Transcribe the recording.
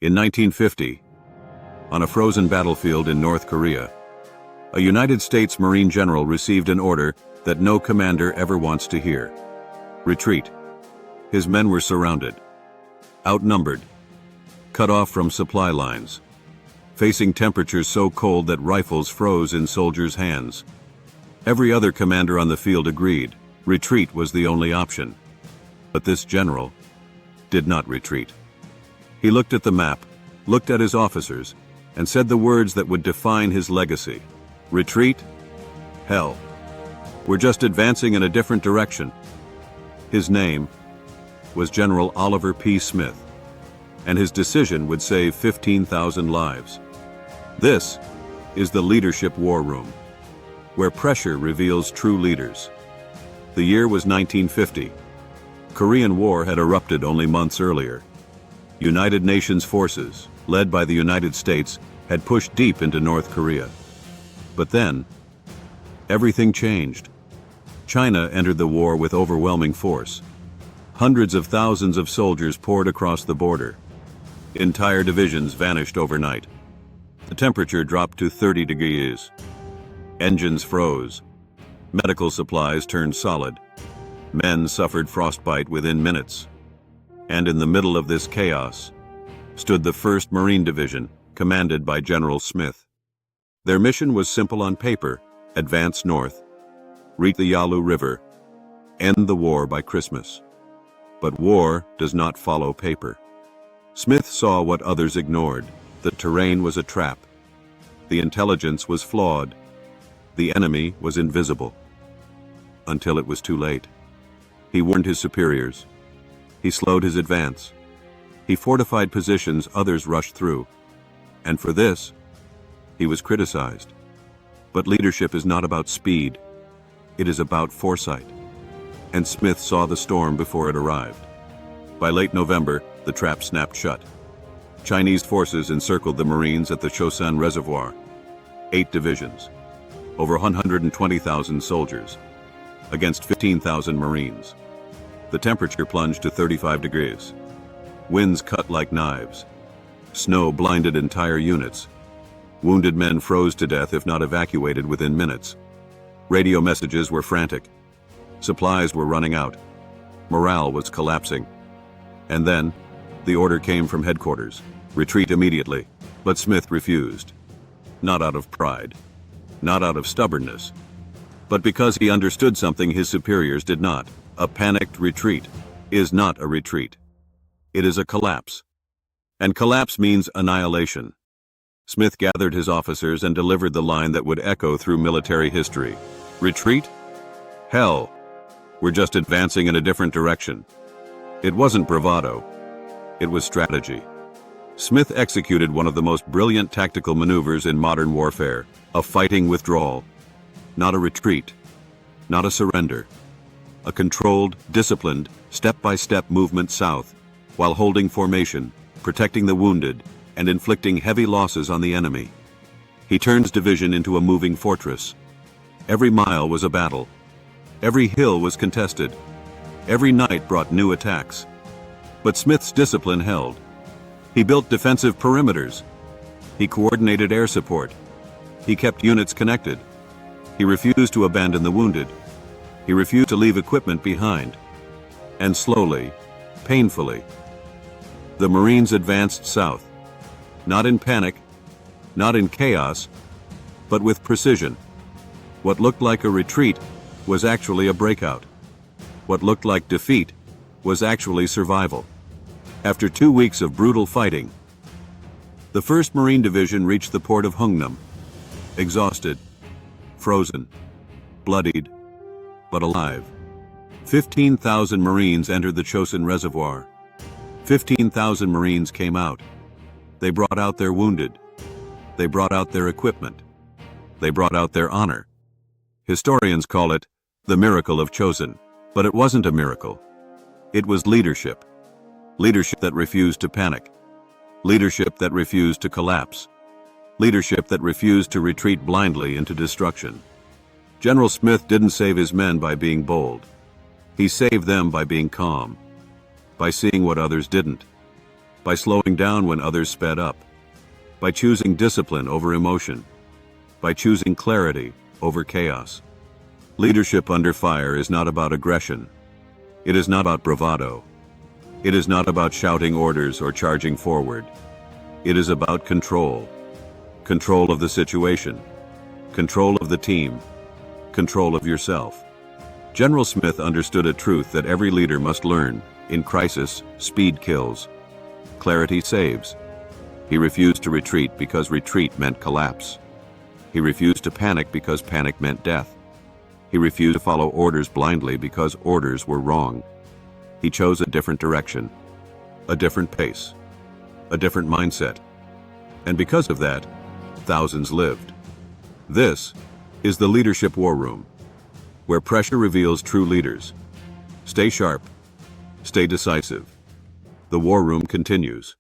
In 1950, on a frozen battlefield in North Korea, a United States Marine general received an order that no commander ever wants to hear. Retreat. His men were surrounded, outnumbered, cut off from supply lines, facing temperatures so cold that rifles froze in soldiers' hands. Every other commander on the field agreed retreat was the only option. But this general did not retreat. He looked at the map, looked at his officers, and said the words that would define his legacy. Retreat? Hell. We're just advancing in a different direction. His name was General Oliver P. Smith, and his decision would save 15,000 lives. This is the Leadership War Room, where pressure reveals true leaders. The year was 1950. Korean War had erupted only months earlier. United Nations forces, led by the United States, had pushed deep into North Korea. But then, everything changed. China entered the war with overwhelming force. Hundreds of thousands of soldiers poured across the border. Entire divisions vanished overnight. The temperature dropped to 30 degrees. Engines froze. Medical supplies turned solid. Men suffered frostbite within minutes. And in the middle of this chaos stood the 1st Marine Division, commanded by General Smith. Their mission was simple on paper: advance north, reach the Yalu River, end the war by Christmas. But war does not follow paper. Smith saw what others ignored. The terrain was a trap. The intelligence was flawed. The enemy was invisible. Until it was too late. He warned his superiors. He slowed his advance. He fortified positions others rushed through. And for this, he was criticized. But leadership is not about speed. It is about foresight. And Smith saw the storm before it arrived. By late November, the trap snapped shut. Chinese forces encircled the Marines at the Chosin Reservoir. 8 divisions, over 120,000 soldiers, against 15,000 Marines. The temperature plunged to 35 degrees. Winds cut like knives. Snow blinded entire units. Wounded men froze to death if not evacuated within minutes. Radio messages were frantic. Supplies were running out. Morale was collapsing. And then, the order came from headquarters: retreat immediately. But Smith refused. Not out of pride. Not out of stubbornness. But because he understood something his superiors did not. A panicked retreat is not a retreat. It is a collapse. And collapse means annihilation. Smith gathered his officers and delivered the line that would echo through military history. Retreat? Hell. We're just advancing in a different direction. It wasn't bravado. It was strategy. Smith executed one of the most brilliant tactical maneuvers in modern warfare, a fighting withdrawal. Not a retreat. Not a surrender. A controlled, disciplined, step-by-step movement south, while holding formation, protecting the wounded, and inflicting heavy losses on the enemy. He turns division into a moving fortress. Every mile was a battle. Every hill was contested. Every night brought new attacks. But Smith's discipline held. He built defensive perimeters. He coordinated air support. He kept units connected. He refused to abandon the wounded. He refused to leave equipment behind. And slowly, painfully, the Marines advanced south. Not in panic, not in chaos, but with precision. What looked like a retreat was actually a breakout. What looked like defeat was actually survival. After 2 weeks of brutal fighting, the 1st Marine Division reached the port of Hungnam, exhausted, frozen, bloodied, but alive. 15,000 Marines entered the Chosin Reservoir. 15,000 Marines came out. They brought out their wounded. They brought out their equipment. They brought out their honor. Historians call it the miracle of Chosin. But it wasn't a miracle. It was leadership. Leadership that refused to panic. Leadership that refused to collapse. Leadership that refused to retreat blindly into destruction. General Smith didn't save his men by being bold. He saved them by being calm, by seeing what others didn't, by slowing down when others sped up, by choosing discipline over emotion, by choosing clarity over chaos. Leadership under fire is not about aggression. It is not about bravado. It is not about shouting orders or charging forward. It is about control. Control of the situation. Control of the team. Control of yourself. General Smith understood a truth that every leader must learn. In crisis, speed kills. Clarity saves. He refused to retreat because retreat meant collapse. He refused to panic because panic meant death. He refused to follow orders blindly because orders were wrong. He chose a different direction, a different pace, a different mindset. And because of that, thousands lived. This is the Leadership War Room, where pressure reveals true leaders. Stay sharp. Stay decisive. The War Room continues.